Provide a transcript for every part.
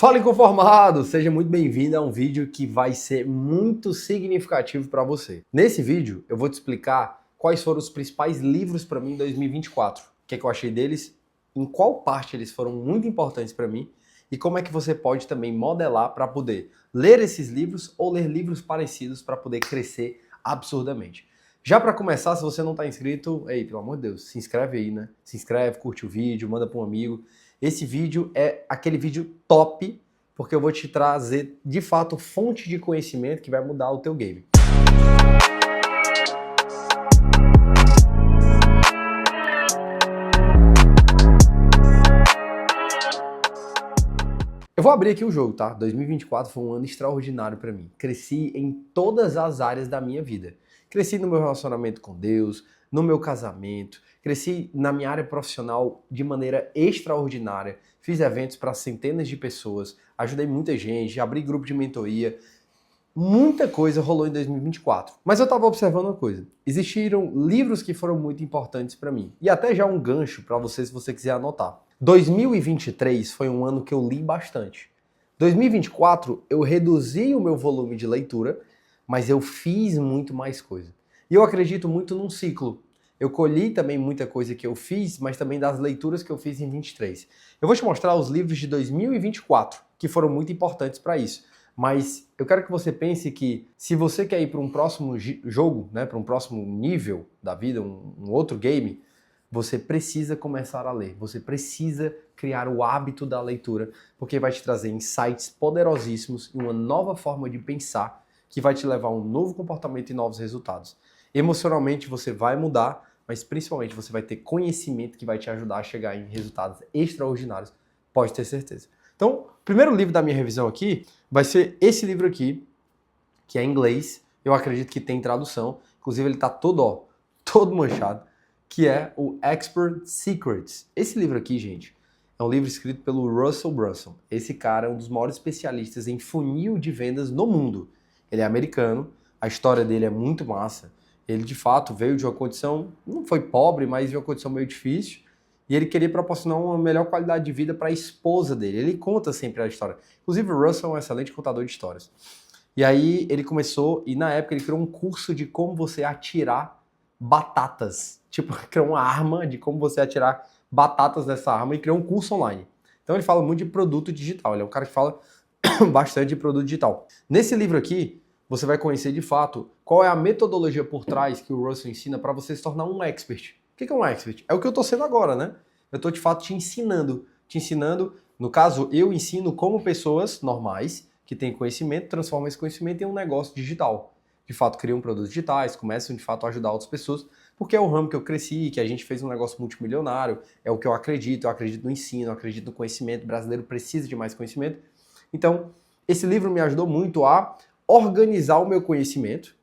Fala inconformado! Seja muito bem-vindo a um vídeo que vai ser muito significativo para você. Nesse vídeo eu vou te explicar quais foram os principais livros para mim em 2024, o que é que eu achei deles, em qual parte eles foram muito importantes para mim e como é que você pode também modelar para poder ler esses livros ou ler livros parecidos para poder crescer absurdamente. Já para começar, se você não está inscrito, pelo amor de Deus, se inscreve aí, né? Se inscreve, curte o vídeo, manda para um amigo. Esse vídeo é aquele vídeo top, porque eu vou te trazer, de fato, fonte de conhecimento que vai mudar o teu game. Eu vou abrir aqui o jogo, tá? 2024 foi um ano extraordinário para mim. Cresci em todas as áreas da minha vida. Cresci no meu relacionamento com Deus, no meu casamento, cresci na minha área profissional de maneira extraordinária. Fiz eventos para centenas de pessoas, ajudei muita gente, abri grupo de mentoria. Muita coisa rolou em 2024. Mas eu estava observando uma coisa. Existiram livros que foram muito importantes para mim. E até já um gancho para você, se você quiser anotar. 2023 foi um ano que eu li bastante. 2024 eu reduzi o meu volume de leitura, mas eu fiz muito mais coisa. E eu acredito muito num ciclo. Eu colhi também muita coisa que eu fiz, mas também das leituras que eu fiz em 23. Eu vou te mostrar os livros de 2024, que foram muito importantes para isso. Mas eu quero que você pense que se você quer ir para um próximo jogo, né, para um próximo nível da vida, um outro game, você precisa começar a ler. Você precisa criar o hábito da leitura, porque vai te trazer insights poderosíssimos e uma nova forma de pensar que vai te levar a um novo comportamento e novos resultados. Emocionalmente você vai mudar, mas principalmente você vai ter conhecimento que vai te ajudar a chegar em resultados extraordinários, pode ter certeza. Então, o primeiro livro da minha revisão aqui vai ser esse livro aqui, que é em inglês. Eu acredito que tem tradução. Inclusive ele está todo manchado, que é o Expert Secrets. Esse livro aqui, gente, é um livro escrito pelo Russell Brunson. Esse cara é um dos maiores especialistas em funil de vendas no mundo. Ele é americano, a história dele é muito massa. Ele, de fato, veio de uma condição, não foi pobre, mas de uma condição meio difícil. E ele queria proporcionar uma melhor qualidade de vida para a esposa dele. Ele conta sempre a história. Inclusive, o Russell é um excelente contador de histórias. E aí ele começou, e na época ele criou um curso de como você atirar batatas. Tipo, criou uma arma de como você atirar batatas dessa arma e criou um curso online. Então ele fala muito de produto digital. Ele é um cara que fala bastante de produto digital. Nesse livro aqui, você vai conhecer de fato qual é a metodologia por trás que o Russell ensina para você se tornar um expert. O que é um expert? É o que eu estou sendo agora, né? Eu estou de fato te ensinando. No caso, eu ensino como pessoas normais que têm conhecimento, transformam esse conhecimento em um negócio digital. De fato, criam produtos digitais, começam de fato a ajudar outras pessoas, porque é o ramo que eu cresci, que a gente fez um negócio multimilionário, é o que eu acredito no ensino, eu acredito no conhecimento, o brasileiro precisa de mais conhecimento. Então, esse livro me ajudou muito a organizar o meu conhecimento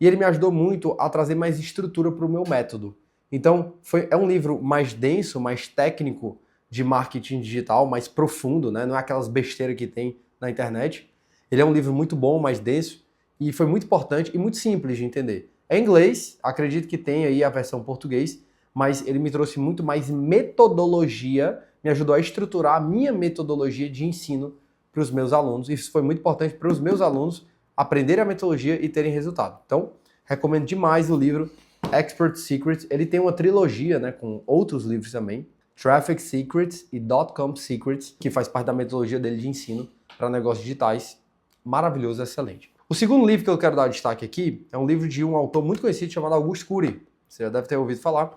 e ele me ajudou muito a trazer mais estrutura para o meu método. Então, é um livro mais denso, mais técnico de marketing digital, mais profundo, né? Não é aquelas besteiras que tem na internet. Ele é um livro muito bom, mais denso, e foi muito importante e muito simples de entender. É em inglês, acredito que tem aí a versão português, mas ele me trouxe muito mais metodologia, me ajudou a estruturar a minha metodologia de ensino para os meus alunos. Isso foi muito importante para os meus alunos aprenderem a metodologia e terem resultado. Então, recomendo demais o livro Expert Secrets. Ele tem uma trilogia, né, com outros livros também, Traffic Secrets e Dot-Com Secrets, que faz parte da metodologia dele de ensino para negócios digitais. Maravilhoso, excelente. O segundo livro que eu quero dar destaque aqui é um livro de um autor muito conhecido chamado Augusto Cury. Você já deve ter ouvido falar.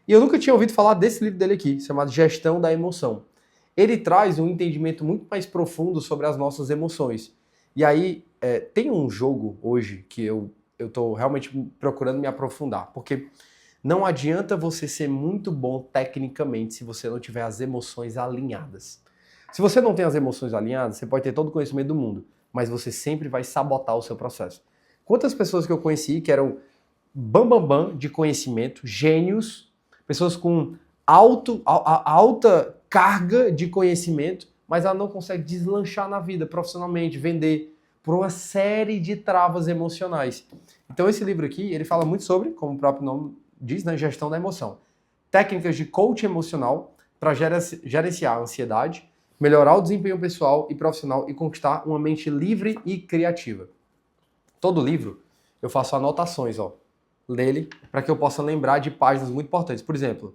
E eu nunca tinha ouvido falar desse livro dele aqui, chamado Gestão da Emoção. Ele traz um entendimento muito mais profundo sobre as nossas emoções. E aí, tem um jogo hoje que eu estou realmente procurando me aprofundar, porque não adianta você ser muito bom tecnicamente se você não tiver as emoções alinhadas. Se você não tem as emoções alinhadas, você pode ter todo o conhecimento do mundo, mas você sempre vai sabotar o seu processo. Quantas pessoas que eu conheci que eram bam de conhecimento, gênios, pessoas com alta carga de conhecimento, mas ela não consegue deslanchar na vida profissionalmente, vender, por uma série de travas emocionais. Então esse livro aqui, ele fala muito sobre, como o próprio nome diz, né, gestão da emoção. Técnicas de coaching emocional para gerenciar a ansiedade, melhorar o desempenho pessoal e profissional e conquistar uma mente livre e criativa. Todo livro eu faço anotações, dele, para que eu possa lembrar de páginas muito importantes. Por exemplo,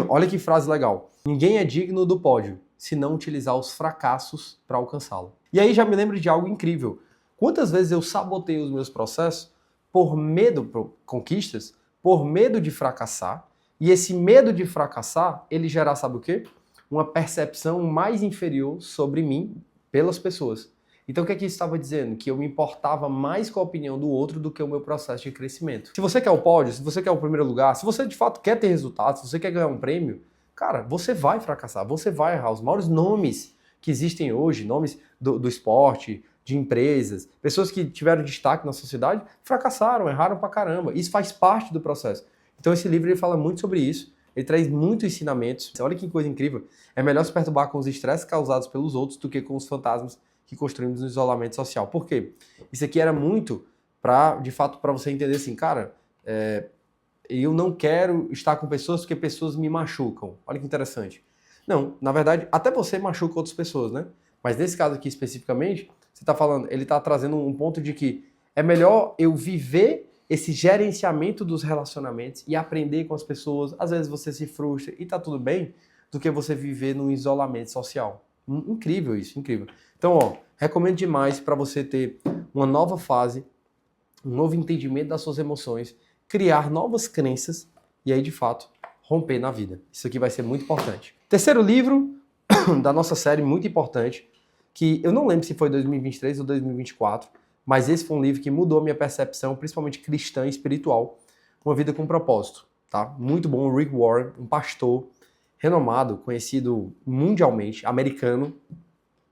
olha que frase legal. Ninguém é digno do pódio se não utilizar os fracassos para alcançá-lo. E aí já me lembro de algo incrível. Quantas vezes eu sabotei os meus processos por medo, por conquistas, por medo de fracassar, e esse medo de fracassar, ele gerar, sabe o quê? Uma percepção mais inferior sobre mim pelas pessoas. Então o que é que isso estava dizendo? Que eu me importava mais com a opinião do outro do que o meu processo de crescimento. Se você quer o pódio, se você quer o primeiro lugar, se você de fato quer ter resultados, se você quer ganhar um prêmio, cara, você vai fracassar, você vai errar. Os maiores nomes que existem hoje, nomes do esporte, de empresas, pessoas que tiveram destaque na sociedade, fracassaram, erraram pra caramba. Isso faz parte do processo. Então esse livro ele fala muito sobre isso, ele traz muitos ensinamentos. Olha que coisa incrível. É melhor se perturbar com os estresses causados pelos outros do que com os fantasmas que construímos no isolamento social. Por quê? Isso aqui era muito de fato, para você entender assim, cara, eu não quero estar com pessoas porque pessoas me machucam. Olha que interessante. Não, na verdade, até você machuca outras pessoas, né? Mas nesse caso aqui especificamente, você está falando, ele está trazendo um ponto de que é melhor eu viver esse gerenciamento dos relacionamentos e aprender com as pessoas. Às vezes você se frustra e tá tudo bem, do que você viver num isolamento social. Incrível isso, incrível. Então, recomendo demais para você ter uma nova fase, um novo entendimento das suas emoções, criar novas crenças e aí, de fato, romper na vida. Isso aqui vai ser muito importante. Terceiro livro da nossa série, muito importante, que eu não lembro se foi 2023 ou 2024, mas esse foi um livro que mudou a minha percepção, principalmente cristã e espiritual, Uma Vida com Propósito. Tá? Muito bom, o Rick Warren, um pastor renomado, conhecido mundialmente, americano.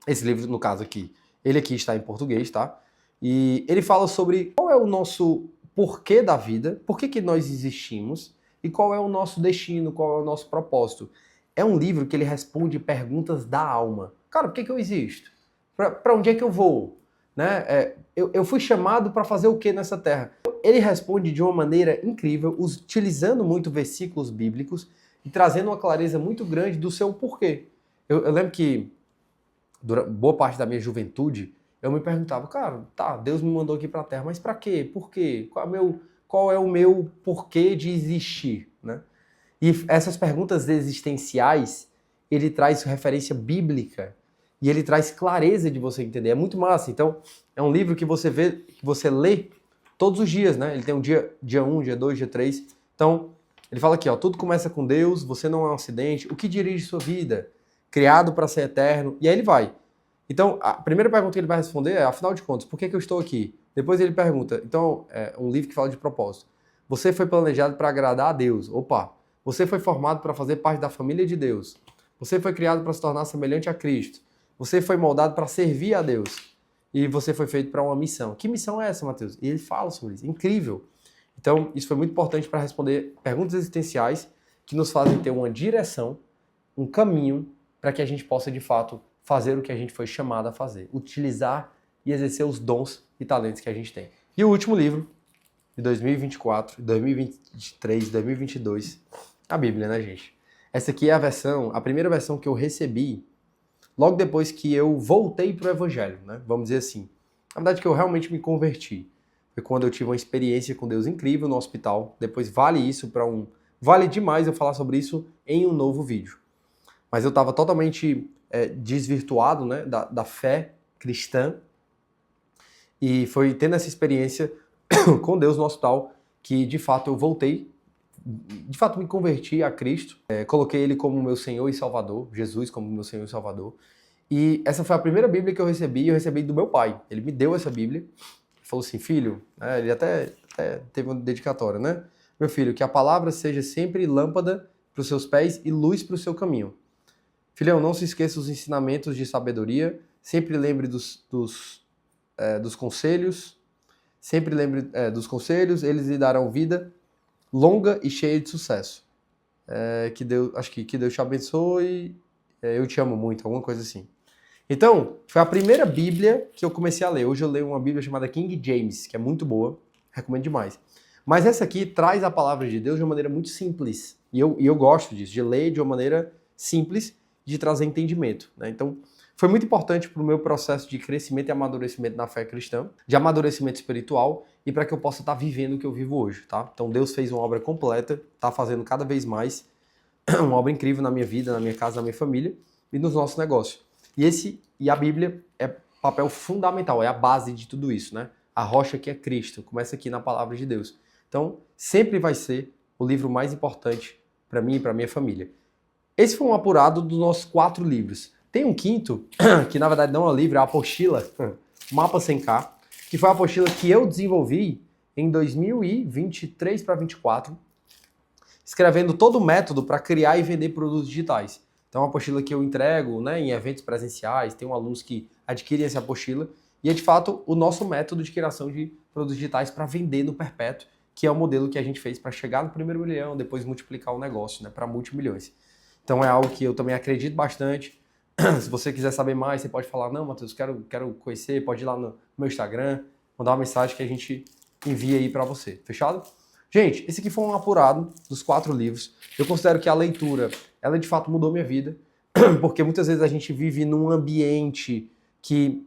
Esse livro, no caso aqui, ele aqui está em português, tá? E ele fala sobre qual é o nosso porquê da vida, por que nós existimos e qual é o nosso destino, qual é o nosso propósito. É um livro que ele responde perguntas da alma. Cara, por que eu existo? Para onde é que eu vou? Né? Eu fui chamado para fazer o que nessa terra? Ele responde de uma maneira incrível, utilizando muito versículos bíblicos e trazendo uma clareza muito grande do seu porquê. Eu lembro que, durante boa parte da minha juventude, eu me perguntava, cara, tá, Deus me mandou aqui para a Terra, mas para quê? Por quê? Qual é o meu porquê de existir? Né? E essas perguntas existenciais, ele traz referência bíblica e ele traz clareza de você entender. É muito massa. Então, é um livro que você vê, que você lê todos os dias, né? Ele tem um dia 1, dia 2, dia 3. Então, ele fala aqui, tudo começa com Deus, você não é um acidente, o que dirige sua vida? Criado para ser eterno. E aí ele vai. Então, a primeira pergunta que ele vai responder é, afinal de contas, por que eu estou aqui? Depois ele pergunta, então, um livro que fala de propósito. Você foi planejado para agradar a Deus. Opa! Você foi formado para fazer parte da família de Deus. Você foi criado para se tornar semelhante a Cristo. Você foi moldado para servir a Deus. E você foi feito para uma missão. Que missão é essa, Mateus? E ele fala sobre isso. Incrível! Então, isso foi muito importante para responder perguntas existenciais que nos fazem ter uma direção, um caminho, para que a gente possa, de fato, fazer o que a gente foi chamado a fazer. Utilizar e exercer os dons e talentos que a gente tem. E o último livro, de 2024, 2023, 2022, a Bíblia, né, gente? Essa aqui é a primeira versão que eu recebi logo depois que eu voltei para o Evangelho, né? Vamos dizer assim. Na verdade, que eu realmente me converti. Foi quando eu tive uma experiência com Deus incrível no hospital. Depois vale demais eu falar sobre isso em um novo vídeo. Mas eu estava totalmente desvirtuado, né, da fé cristã. E foi tendo essa experiência com Deus no hospital que, de fato, eu voltei. De fato, me converti a Cristo. Coloquei Ele como meu Senhor e Salvador. Jesus como meu Senhor e Salvador. E essa foi a primeira Bíblia que eu recebi do meu pai. Ele me deu essa Bíblia. Falou assim, filho, ele até teve uma dedicatória, né? Meu filho, que a palavra seja sempre lâmpada para os seus pés e luz para o seu caminho. Filhão, não se esqueça dos ensinamentos de sabedoria, sempre lembre dos conselhos, eles lhe darão vida longa e cheia de sucesso. Que Deus te abençoe, eu te amo muito, alguma coisa assim. Então, foi a primeira Bíblia que eu comecei a ler. Hoje eu leio uma Bíblia chamada King James, que é muito boa, recomendo demais. Mas essa aqui traz a palavra de Deus de uma maneira muito simples. E eu gosto disso, de ler de uma maneira simples. de trazer entendimento, né? Então, foi muito importante para o meu processo de crescimento e amadurecimento na fé cristã, de amadurecimento espiritual e para que eu possa estar vivendo o que eu vivo hoje, tá? Então, Deus fez uma obra completa, está fazendo cada vez mais uma obra incrível na minha vida, na minha casa, na minha família e nos nossos negócios. E a Bíblia é papel fundamental, é a base de tudo isso, né? A rocha que é Cristo, começa aqui na palavra de Deus. Então, sempre vai ser o livro mais importante para mim e para minha família. Esse foi um apurado dos nossos 4 livros. Tem um quinto, que na verdade não é um livro, é a apostila, Mapa Sem K, que foi a apostila que eu desenvolvi em 2023 para 2024, escrevendo todo o método para criar e vender produtos digitais. Então, é uma apostila que eu entrego, né, em eventos presenciais, tem alunos que adquirem essa apostila, e é de fato o nosso método de criação de produtos digitais para vender no perpétuo, que é o modelo que a gente fez para chegar no primeiro milhão, depois multiplicar o negócio, né, para multimilhões. Então é algo que eu também acredito bastante. Se você quiser saber mais, você pode falar, não, Matheus, quero conhecer, pode ir lá no meu Instagram, mandar uma mensagem que a gente envia aí para você. Fechado? Gente, esse aqui foi um apurado dos 4 livros. Eu considero que a leitura, ela de fato mudou minha vida, porque muitas vezes a gente vive num ambiente que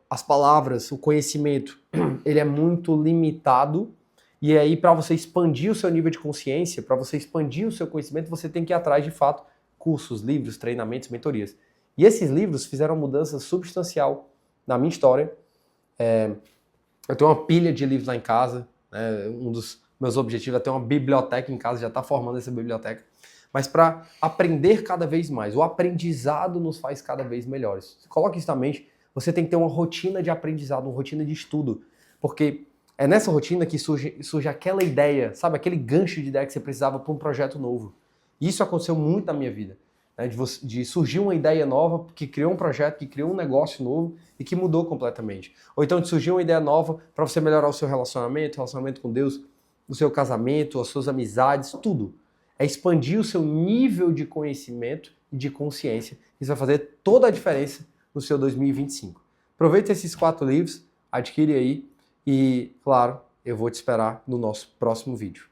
as palavras, o conhecimento, ele é muito limitado, e aí para você expandir o seu nível de consciência, para você expandir o seu conhecimento, você tem que ir atrás de fato cursos, livros, treinamentos, mentorias. E esses livros fizeram uma mudança substancial na minha história. Eu tenho uma pilha de livros lá em casa, né? Um dos meus objetivos é ter uma biblioteca em casa, já está formando essa biblioteca. Mas para aprender cada vez mais, o aprendizado nos faz cada vez melhores. Coloque isso na mente, você tem que ter uma rotina de aprendizado, uma rotina de estudo, porque é nessa rotina que surge aquela ideia, sabe, aquele gancho de ideia que você precisava para um projeto novo. E isso aconteceu muito na minha vida, né? De surgir uma ideia nova que criou um projeto, que criou um negócio novo e que mudou completamente. Ou então de surgir uma ideia nova para você melhorar o seu relacionamento com Deus, o seu casamento, as suas amizades, tudo. É expandir o seu nível de conhecimento e de consciência. Isso vai fazer toda a diferença no seu 2025. Aproveite esses 4 livros, adquire aí e, claro, eu vou te esperar no nosso próximo vídeo.